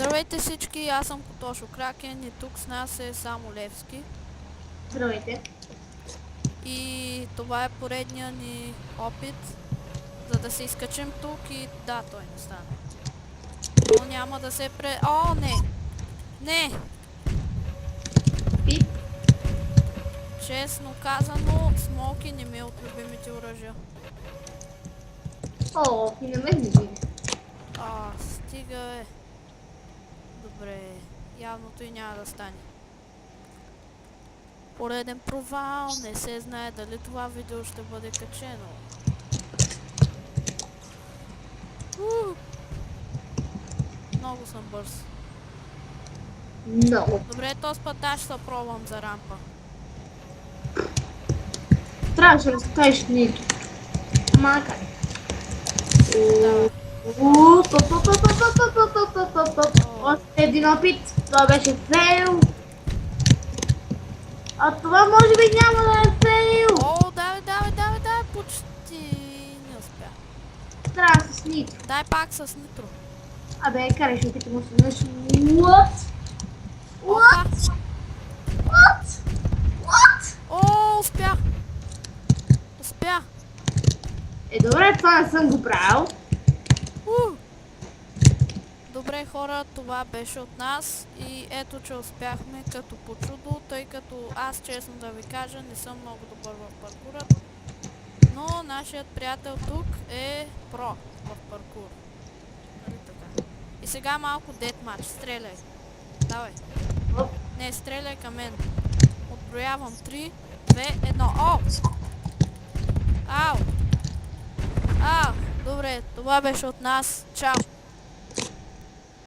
Здравейте всички, аз съм Котошо Кракен и тук с нас е само Левски. Здравейте. И това е поредния ни опит, за да се изкачим тук и да, той не стане. Но няма да се О, не! Не! И? Честно казано, смоки не ми е от любимите оръжия. О, и на мен не види. Стига е. Добре, явното и няма да стане. Пореден провал, не се знае дали това видео ще бъде качено. Много съм бърз. Много. Добре, този път аз ще се пробвам за рампа. Трябваше да скажеш нито. Ама как? Давай. Още един опит. Това беше фейл. А това може би няма да е фейл. О, давай, почти не успя. Трябва с нито. Дай пак с нитро. Абе, карай, ще опитам още нещо. What? Опа. What? О, успя. Добре, това не съм го правил. Добре хора, това беше от нас и ето че успяхме като по чудо, тъй като аз честно да ви кажа не съм много добър в паркура, но нашият приятел тук е про в паркур. Нали така? И сега малко детмач, стреляй. Давай. Не, стреляй към мен. Отброявам 3, 2, 1. О! Ау! Добре, това беше от нас. Чао!